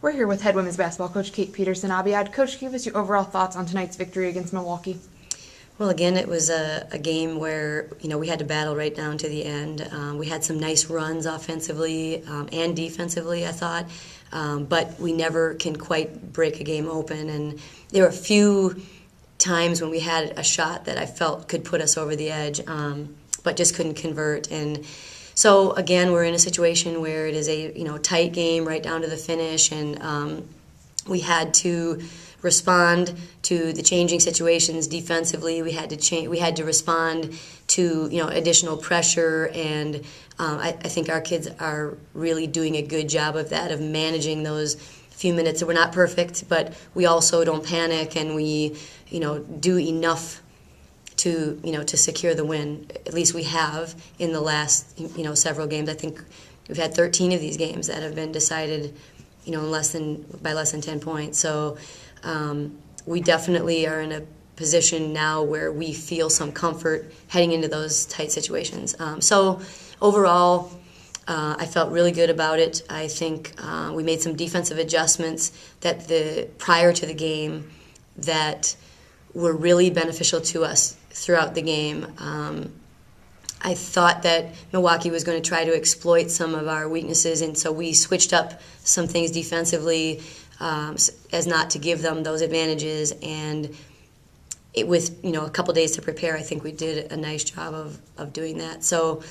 We're here with head women's basketball coach Peterson Abiad. Coach, give us your overall thoughts on tonight's victory against Milwaukee. Well, again, it was a game where we had to battle right down to the end. We had some nice runs offensively and defensively, I thought, but we never can quite break a game open. And there were a few times when we had a shot that I felt could put us over the edge, but just couldn't convert. And so again, we're in a situation where it is a tight game right down to the finish, and we had to respond to the changing situations defensively. We had to respond to additional pressure, and I think our kids are really doing a good job of that, of managing those few minutes. We're not perfect, but we also don't panic, and we do enough to secure the win. At least we have in the last several games. I think we've had 13 of these games that have been decided by less than 10 points. So we definitely are in a position now where we feel some comfort heading into those tight situations. So overall, I felt really good about it. I think we made some defensive adjustments prior to the game that were really beneficial to us throughout the game. I thought that Milwaukee was going to try to exploit some of our weaknesses, and so we switched up some things defensively as not to give them those advantages. And with a couple days to prepare, I think we did a nice job of doing that. So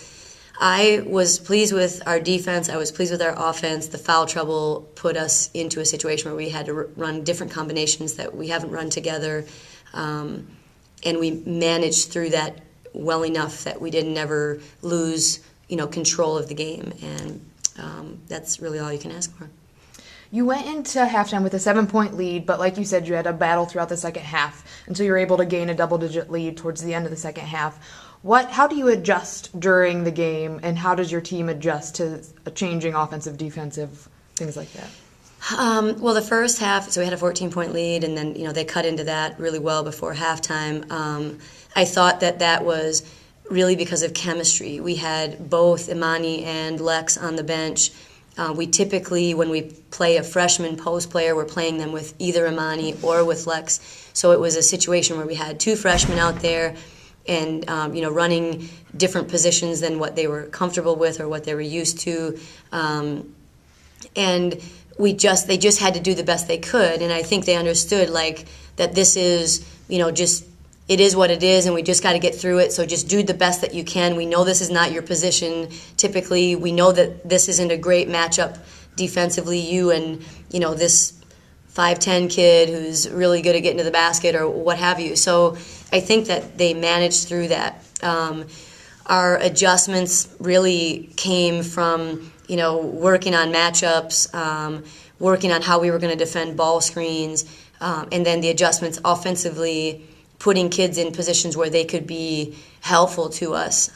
I was pleased with our defense. I was pleased with our offense. The foul trouble put us into a situation where we had to run different combinations that we haven't run together, and we managed through that well enough that we didn't ever lose control of the game, and that's really all you can ask for. You went into halftime with a 7-point lead, but like you said, you had a battle throughout the second half until you were able to gain a double-digit lead towards the end of the second half. How do you adjust during the game, and how does your team adjust to a changing offensive, defensive, things like that? Well, the first half, so we had a 14-point lead, and then they cut into that really well before halftime. I thought that was really because of chemistry. We had both Imani and Lex on the bench. We typically, when we play a freshman post player, we're playing them with either Imani or with Lex. So it was a situation where we had two freshmen out there and running different positions than what they were comfortable with or what they were used to. And they just had to do the best they could. And I think they understood that this is, it is what it is, and we just got to get through it. So just do the best that you can. We know this is not your position. Typically, we know that this isn't a great matchup defensively. You and this 5'10" kid who's really good at getting to the basket or what have you. So I think that they managed through that. Our adjustments really came from working on matchups, working on how we were going to defend ball screens, and then the adjustments offensively, putting kids in positions where they could be helpful to us.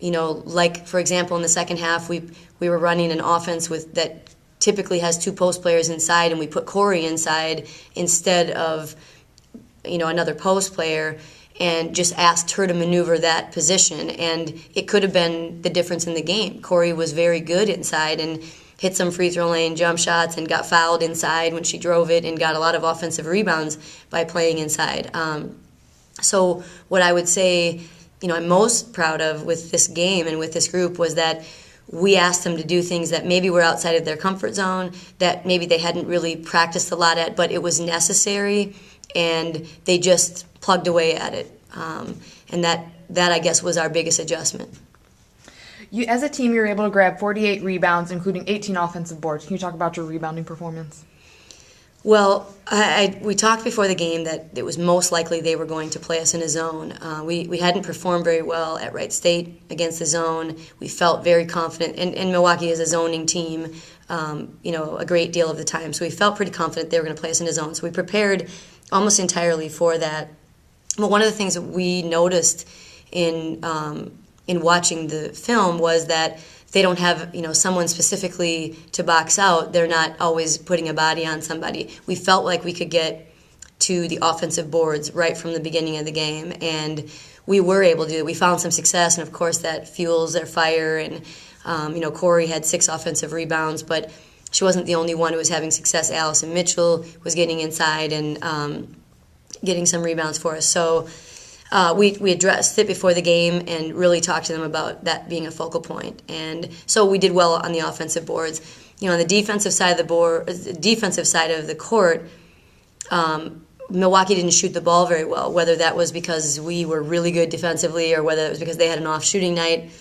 Like, for example, in the second half, we were running an offense that typically has two post players inside, and we put Corey inside instead of another post player, and just asked her to maneuver that position. And it could have been the difference in the game. Corey was very good inside and hit some free throw lane jump shots and got fouled inside when she drove it and got a lot of offensive rebounds by playing inside. So what I would say I'm most proud of with this game and with this group was that we asked them to do things that maybe were outside of their comfort zone, that maybe they hadn't really practiced a lot at, but it was necessary, and they just plugged away at it. And that I guess was our biggest adjustment. As a team, you were able to grab 48 rebounds, including 18 offensive boards. Can you talk about your rebounding performance? Well, we talked before the game that it was most likely they were going to play us in a zone. We hadn't performed very well at Wright State against the zone. We felt very confident, and Milwaukee is a zoning team, a great deal of the time. So we felt pretty confident they were going to play us in a zone. So we prepared almost entirely for that. But one of the things that we noticed in watching the film was that they don't have someone specifically to box out. They're not always putting a body on somebody. We felt like we could get to the offensive boards right from the beginning of the game, and we were able to do it. We found some success, and of course that fuels their fire. And Corey had 6 offensive rebounds, but she wasn't the only one who was having success. Allison Mitchell was getting inside and getting some rebounds for us. So we addressed it before the game and really talked to them about that being a focal point. And so we did well on the offensive boards. On the defensive side of the court, Milwaukee didn't shoot the ball very well, whether that was because we were really good defensively or whether it was because they had an off shooting night.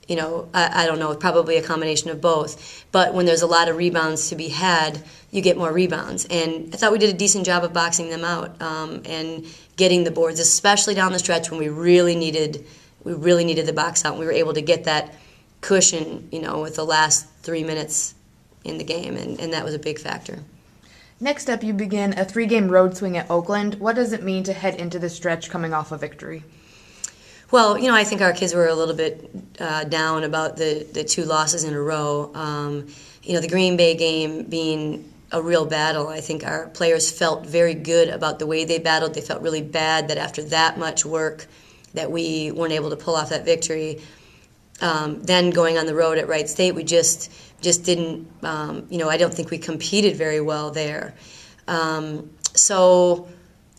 I don't know, probably a combination of both. But when there's a lot of rebounds to be had, you get more rebounds. And I thought we did a decent job of boxing them out and getting the boards, especially down the stretch when we really needed the box out. And we were able to get that cushion, with the last 3 minutes in the game, and that was a big factor. Next up, you begin a 3-game road swing at Oakland. What does it mean to head into the stretch coming off a victory? Well, I think our kids were a little bit down about the 2 losses in a row. The Green Bay game being a real battle, I think our players felt very good about the way they battled. They felt really bad that after that much work that we weren't able to pull off that victory. Then going on the road at Wright State, we just didn't, I don't think we competed very well there. So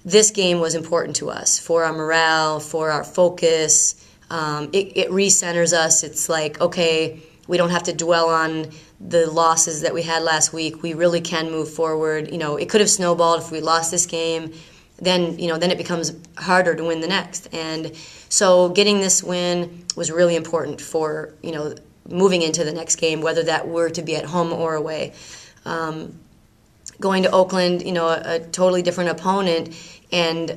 this game was important to us for our morale, for our focus. It recenters us. It's like, okay, we don't have to dwell on the losses that we had last week. We really can move forward. It could have snowballed if we lost this game. Then it becomes harder to win the next. And so getting this win was really important for, moving into the next game, whether that were to be at home or away. Going to Oakland, a totally different opponent, and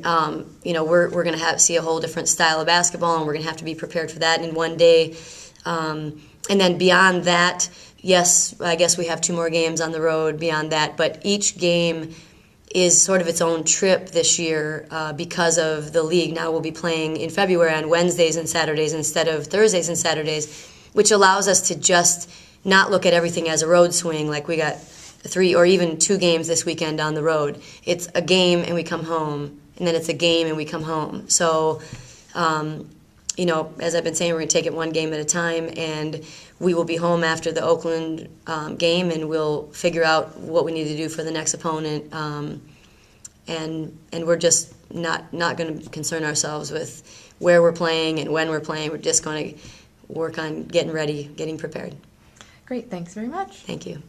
we're going to see a whole different style of basketball, and we're going to have to be prepared for that in one day. And then beyond that, yes, I guess we have 2 more games on the road beyond that, but each game is sort of its own trip this year because of the league. Now we'll be playing in February on Wednesdays and Saturdays instead of Thursdays and Saturdays, which allows us to just not look at everything as a road swing, like we got 3 or even 2 games this weekend on the road. It's a game and we come home, and then it's a game and we come home. So, as I've been saying, we're going to take it one game at a time, and we will be home after the Oakland game, and we'll figure out what we need to do for the next opponent. And we're just not going to concern ourselves with where we're playing and when we're playing. We're just going to work on getting ready, getting prepared. Great. Thanks very much. Thank you.